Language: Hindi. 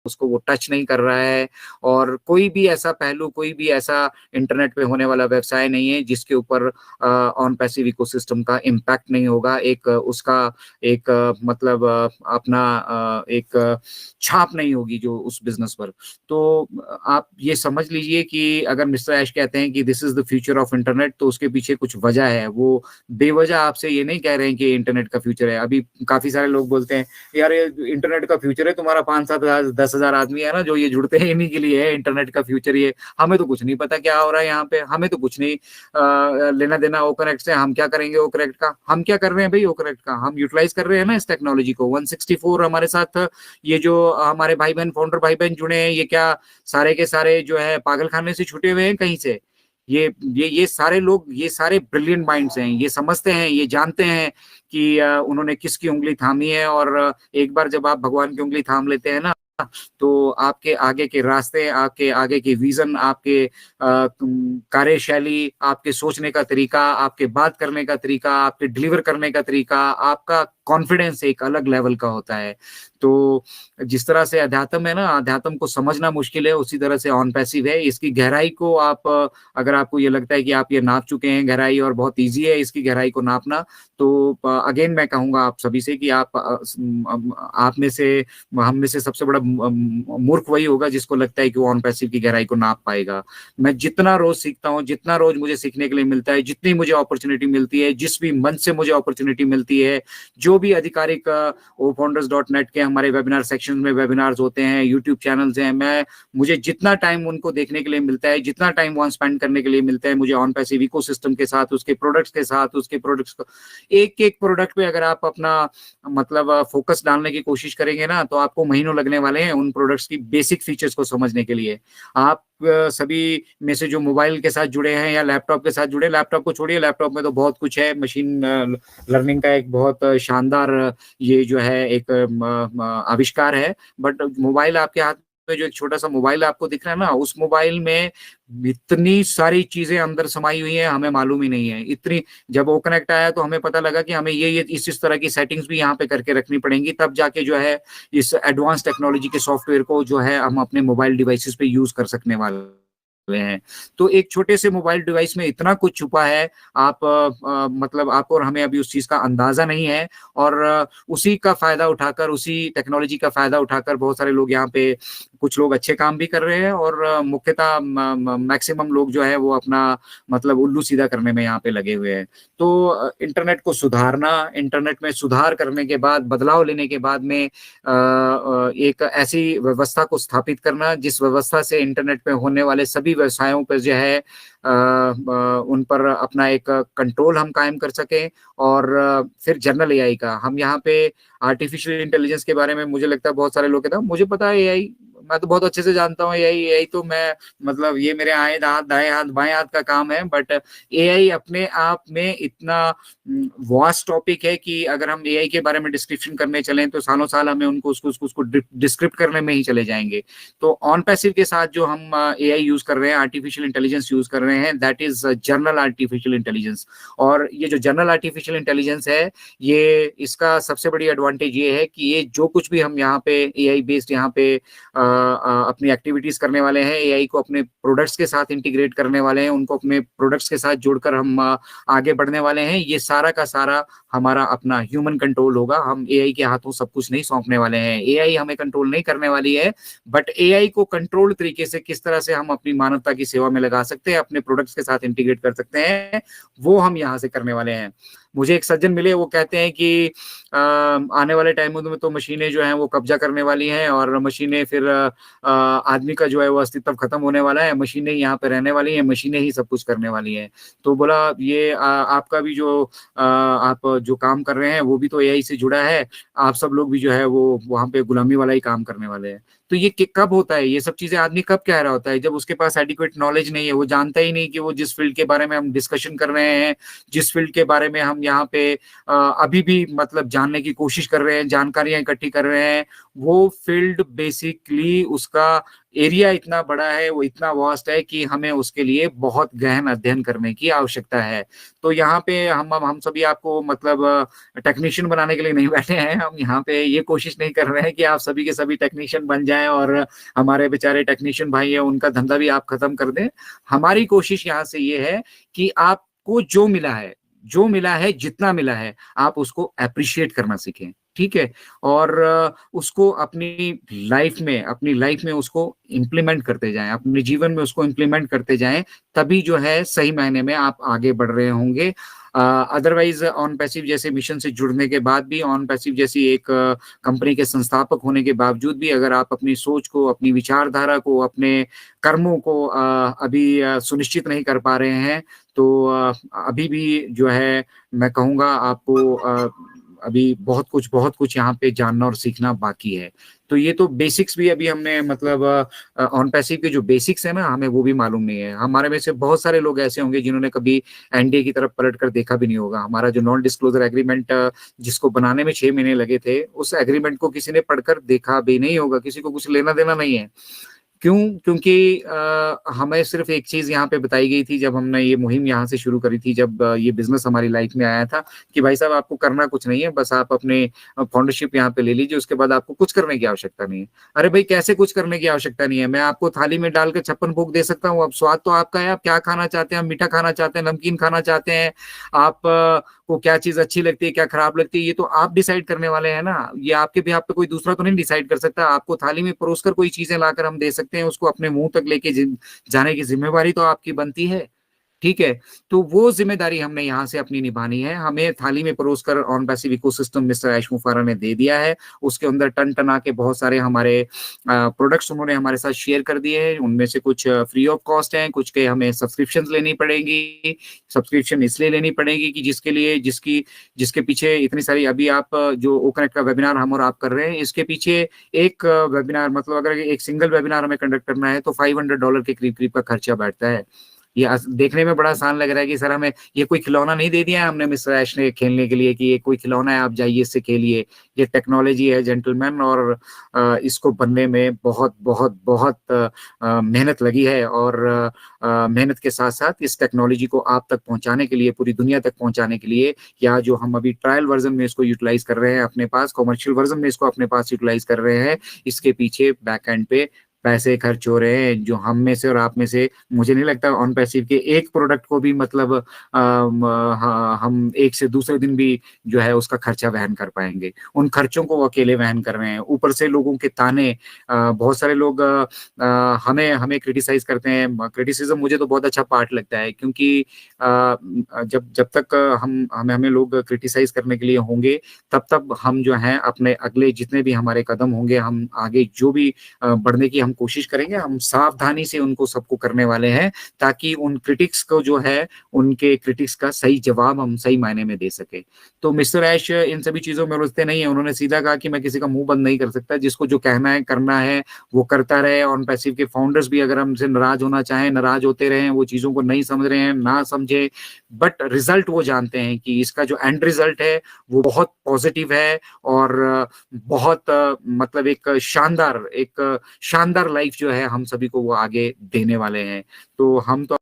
उसको वो टच नहीं कर रहा है, और कोई भी ऐसा पहलू, कोई भी ऐसा इंटरनेट पे होने वाला व्यवसाय नहीं है जिसके ऊपर ऑन पैसिव इकोसिस्टम का इम्पैक्ट नहीं होगा, एक उसका एक मतलब अपना एक छाप नहीं होगी जो उस बिजनेस पर। तो आप ये समझ लीजिए कि अगर मिस्टर ऐश कहते हैं कि this is the future of internet, तो उसके पीछे कुछ वजह है। वो बेवजह आपसे ये नहीं कह रहे हैं कि इंटरनेट का फ्यूचर है। अभी काफी सारे लोग बोलते हैं यार ये इंटरनेट का फ्यूचर है, तुम्हारा 5-7 हजार 10 हजार आदमी है ना जो ये जुड़ते हैं, इन्हीं के लिए है इंटरनेट का फ्यूचर। ये हमें तो कुछ नहीं पता क्या हो रहा है यहाँ पे, हमें तो कुछ नहीं लेना देना ओकनेक्ट से। हम क्या करेंगे ओकनेक्ट का? हम क्या कर रहे हैं भाई ओकनेक्ट का? हम यूटिलाइज कर रहे हैं ना इस टेक्नोलॉजी को। 164 हमारे साथ ये जो हमारे भाई बहन, फाउंडर भाई बहन जुड़े हैं, ये क्या सारे के सारे जो है पागल खाने से छूटे हुए हैं कहीं से? ये सारे लोग, ये सारे ब्रिलियंट माइंड्स हैं, ये समझते हैं, ये जानते हैं कि उन्होंने किसकी उंगली थामी है। और एक बार जब आप भगवान की उंगली थाम लेते हैं ना, तो आपके आगे के रास्ते, आपके आगे के विजन, आपके कार्यशैली, आपके सोचने का तरीका, आपके बात करने का तरीका, आपके डिलीवर करने का तरीका, आपका कॉन्फिडेंस एक अलग लेवल का होता है। तो जिस तरह से अध्यात्म है ना, अध्यात्म को समझना मुश्किल है, उसी तरह से ऑन पैसिव है। इसकी गहराई को आप अगर आपको ये लगता है कि आप ये नाप चुके हैं गहराई और बहुत इजी है इसकी गहराई को नापना, तो अगेन मैं कहूंगा आप सभी से कि आप में से, हम में से सबसे बड़ा मूर्ख वही होगा जिसको लगता है कि वो ऑन पैसिव की गहराई को नाप पाएगा। मैं जितना रोज सीखता हूँ, जितना रोज मुझे सीखने के लिए मिलता है, जितनी मुझे अपॉर्चुनिटी मिलती है, जिस भी मंच से मुझे अपॉर्चुनिटी मिलती है, जो भी आधिकारिक ofounders.net के हमारे वेबिनार सेक्शन में वेबिनार्स होते हैं, यूट्यूब चैनल्स हैं, मुझे जितना टाइम उनको देखने के लिए मिलता है, जितना टाइम वहां स्पेंड करने के लिए मिलता है, मुझे ऑन पैसिव इकोसिस्टम के साथ, उसके प्रोडक्ट्स के साथ, उसके प्रोडक्ट्स को एक एक प्रोडक्ट पे अगर आप अपना मतलब फोकस डालने की कोशिश करेंगे ना, तो आपको महीनों लगने वाले हैं उन प्रोडक्ट्स की बेसिक फीचर्स को समझने के लिए। आप सभी में से जो मोबाइल के साथ जुड़े हैं या लैपटॉप के साथ जुड़े, लैपटॉप को छोड़िए, लैपटॉप में तो बहुत कुछ है, मशीन लर्निंग का एक बहुत शानदार ये जो है एक आविष्कार है। बट मोबाइल आपके हाथ में, जो एक छोटा सा मोबाइल आपको दिख रहा है ना, उस मोबाइल में इतनी सारी चीजें अंदर समाई हुई हैं, हमें मालूम ही नहीं है। इतनी, जब वो कनेक्ट आया तो हमें पता लगा कि हमें ये इस तरह की सेटिंग्स भी यहाँ पे करके रखनी पड़ेंगी, तब जाके जो है इस एडवांस टेक्नोलॉजी के सॉफ्टवेयर को जो है हम अपने मोबाइल डिवाइसेस पे यूज कर सकने वाले हैं। तो एक छोटे से मोबाइल डिवाइस में इतना कुछ छुपा है, आप मतलब आपको और हमें अभी उस चीज का अंदाजा नहीं है। और उसी का फायदा उठाकर, उसी टेक्नोलॉजी का फायदा उठाकर बहुत सारे लोग यहाँ पे, कुछ लोग अच्छे काम भी कर रहे हैं, और मुख्यतः मैक्सिमम लोग जो है वो अपना मतलब उल्लू सीधा करने में यहाँ पे लगे हुए हैं। तो इंटरनेट को सुधारना, इंटरनेट में सुधार करने के बाद, बदलाव लेने के बाद में एक ऐसी व्यवस्था को स्थापित करना जिस व्यवस्था से इंटरनेट पे होने वाले सभी व्यवसायों पर जो है उन पर अपना एक कंट्रोल हम कायम कर सकें। और फिर जनरल एआई का, हम यहाँ पे आर्टिफिशियल इंटेलिजेंस के बारे में, मुझे लगता है बहुत सारे लोग कहते हैं मुझे पता है एआई, मैं तो बहुत अच्छे से जानता हूँ एआई, एआई तो मैं मतलब ये मेरे आए हाथ, दाएं हाथ, बाएं हाथ का काम है। बट एआई अपने आप में इतना वास्ट टॉपिक है कि अगर हम एआई के बारे में डिस्क्रिप्शन करने चलें तो सालों साल हमें उसको डिस्क्रिप्ट करने में ही चले जाएंगे। तो ऑन पैसिव के साथ जो हम एआई यूज कर रहे हैं, आर्टिफिशियल इंटेलिजेंस यूज कर रहे हैं, that is general artificial intelligence. और ये जो जनरल आर्टिफिशियल इंटेलिजेंस है, ये इसका सबसे बड़ी एडवांटेज ये है कि ये जो कुछ भी हम यहाँ पे एआई बेस्ड यहाँ पे अपनी एक्टिविटीज करने वाले हैं, एआई को अपने प्रोडक्ट्स के साथ इंटीग्रेट करने वाले हैं, उनको अपने प्रोडक्ट्स के साथ जोड़कर हम आगे बढ़ने वाले हैं, ये सारा का सारा हमारा अपना ह्यूमन कंट्रोल होगा। हम एआई के हाथों सब कुछ नहीं सौंपने वाले हैं, एआई हमें कंट्रोल नहीं करने वाली है। बट एआई को कंट्रोल तरीके से किस तरह से हम अपनी मानवता की सेवा में लगा सकते हैं, अपने प्रोडक्ट्स के साथ इंटीग्रेट कर सकते हैं, वो हम यहाँ से करने वाले हैं। मुझे एक सज्जन मिले, वो कहते हैं कि आने वाले टाइमों में तो मशीनें जो हैं वो कब्जा करने वाली हैं, और मशीनें फिर आदमी का जो है वो अस्तित्व खत्म होने वाला है, मशीनें यहाँ पे रहने वाली हैं, मशीनें ही सब कुछ करने वाली हैं। तो बोला ये आपका भी जो आप जो काम कर रहे हैं वो भी तो एआई से जुड़ा है, आप सब लोग भी जो है वो वहां पे गुलामी वाला ही काम करने वाले हैं। तो ये कब होता है, ये सब चीजें आदमी कब कह रहा होता है? जब उसके पास एडिक्वेट नॉलेज नहीं है, वो जानता ही नहीं कि वो जिस फील्ड के बारे में हम डिस्कशन कर रहे हैं, जिस फील्ड के बारे में हम यहाँ पे अभी भी मतलब जानने की कोशिश कर रहे हैं, जानकारियाँ इकट्ठी कर रहे हैं, वो फ़ील्ड बेसिकली उसका एरिया इतना बड़ा है, वो इतना वास्ट है कि हमें उसके लिए बहुत गहन अध्ययन करने की आवश्यकता है। तो यहाँ पे हम सभी आपको मतलब टेक्नीशियन बनाने के लिए नहीं बैठे हैं, हम यहाँ पे ये कोशिश नहीं कर रहे हैं कि आप सभी के सभी टेक्नीशियन बन जाएँ और हमारे बेचारे टेक्नीशियन भाई हैं, उनका धंधा भी आप खत्म कर दें। हमारी कोशिश यहाँ से ये है कि आपको जो मिला है, जितना मिला है, आप उसको एप्रिशिएट करना सीखें, ठीक है? और उसको अपनी लाइफ में उसको इम्प्लीमेंट करते जाएँ, अपने जीवन में उसको इम्प्लीमेंट करते जाएँ, तभी जो है सही मायने में आप आगे बढ़ रहे होंगे। अदरवाइज़ ऑन पैसिव जैसे मिशन से जुड़ने के बाद भी, ऑन पैसिव जैसी एक कंपनी के संस्थापक होने के बावजूद भी अगर आप अपनी सोच को, अपनी विचारधारा को, अपने कर्मों को अभी सुनिश्चित नहीं कर पा रहे हैं, तो अभी भी जो है मैं कहूँगा आपको अभी बहुत कुछ यहाँ पे जानना और सीखना बाकी है। तो ये तो बेसिक्स भी अभी हमने मतलब ऑन पैसिव के जो बेसिक्स है ना, हमें वो भी मालूम नहीं है। हमारे में से बहुत सारे लोग ऐसे होंगे जिन्होंने कभी एनडीए की तरफ पलट कर देखा भी नहीं होगा। हमारा जो नॉन डिस्क्लोजर एग्रीमेंट जिसको बनाने में 6 महीने लगे थे, उस एग्रीमेंट को किसी ने पढ़कर देखा भी नहीं होगा, किसी को कुछ लेना-देना नहीं है। क्यों? क्योंकि हमें सिर्फ़ एक चीज़ यहाँ पे बताई गई थी जब हमने ये मुहिम यहाँ से शुरू करी थी, जब ये बिज़नेस हमारी लाइफ़ में आया था कि भाई साहब आपको करना कुछ नहीं है, बस आप अपने फाउंडरशिप यहाँ पे ले लीजिए, उसके बाद आपको कुछ करने की आवश्यकता नहीं है। अरे भई कैसे कुछ करने की आवश्यकता नहीं है? मैं आपको थाली में डाल के 56 भोग दे सकता हूँ, अब स्वाद तो आपका है, आप क्या खाना चाहते हैं? आप मीठा खाना चाहते हैं, नमकीन खाना चाहते हैं, आप को क्या चीज़ अच्छी लगती है, क्या खराब लगती है, ये तो आप डिसाइड करने वाले हैं ना। ये आपके बिहाफ़ पे कोई दूसरा तो नहीं डिसाइड कर सकता। आपको थाली में परोस कर कोई चीज़ें लाकर हम दे सकते हैं, उसको अपने मुँह तक लेके जाने की ज़िम्मेवारी तो आपकी बनती है। ठीक है? तो वो ज़िम्मेदारी हमने यहाँ से अपनी निभानी है। हमें थाली में परोसकर ऑन पैसिव इकोसिस्टम मिस्टर ऐश मुफारा ने दे दिया है। उसके अंदर टन-टना के बहुत सारे हमारे प्रोडक्ट्स उन्होंने हमारे साथ शेयर कर दिए हैं। उनमें से कुछ फ्री ऑफ कॉस्ट हैं, कुछ के हमें सब्सक्रिप्शंस लेनी पड़ेंगी। सब्सक्रिप्शन इसलिए लेनी पड़ेगी कि जिसके पीछे इतनी सारी अभी आप जो ओ कनेक्ट का वेबिनार हम और आप कर रहे हैं, इसके पीछे एक वेबिनार मतलब अगर एक सिंगल वेबिनार हमें कंडक्ट करना है तो $500 के करीब-करीब का खर्चा बैठता है। ये देखने में बड़ा आसान लग रहा है कि सर हमें ये कोई खिलौना नहीं दे दिया है हमने मिस्टर ऐश ने खेलने के लिए कि ये कोई खिलौना है आप जाइए इससे खेलिए। ये टेक्नोलॉजी है जेंटलमैन और इसको बनने में बहुत मेहनत लगी है और मेहनत के साथ-साथ इस टेक्नोलॉजी को आप तक पहुँचाने के लिए, पूरी दुनिया तक पहुँचाने के लिए या जो हम अभी ट्रायल वर्ज़न में इसको यूटिलाइज़ कर रहे हैं अपने पास, कमर्शियल वर्ज़न में इसको अपने पास यूटिलाइज़ कर रहे हैं, इसके पीछे बैक एंड पे पैसे खर्च हो रहे हैं, जो हम में से और आप में से मुझे नहीं लगता ऑन पैसिव के एक प्रोडक्ट को भी मतलब हम एक से दूसरे दिन भी जो है उसका खर्चा वहन कर पाएँगे। उन खर्चों को वो अकेले वहन कर रहे हैं। ऊपर से लोगों के ताने बहुत सारे लोग हमें हमें क्रिटिसाइज़ करते हैं। क्रिटिसिज़्म मुझे तो बहुत अच्छा पार्ट लगता है क्योंकि जब जब तक हमें हमें लोग क्रिटिसाइज़ करने के लिए होंगे, तब हम जो हैं अपने अगले जितने भी हमारे कदम होंगे, हम आगे जो भी बढ़ने की हम कोशिश करेंगे, हम सावधानी से उनको सबको करने वाले हैं, ताकि उन क्रिटिक्स को जो है, उनके क्रिटिक्स का सही जवाब हम सही मायने में दे सकें। तो मिस्टर ऐश इन सभी चीज़ों में उलझते नहीं हैं, उन्होंने सीधा कहा कि मैं किसी का मुँह बंद नहीं कर सकता, जिसको जो कहना है, करना है, वो करता रहे। ऑन पैसिव के फाउंडर्स भी अगर हमसे नाराज़ होना चाहें, नाराज़ होते रहें, वो चीज़ों को नहीं समझ रहे हैं, ना समझें, बट रिज़ल्ट वो जानते हैं कि इसका जो एंड रिज़ल्ट है, वो बहुत पॉज़िटिव है और बहुत मतलब एक शानदार लाइफ जो है हम सभी को वो आगे देने वाले हैं। तो हम तो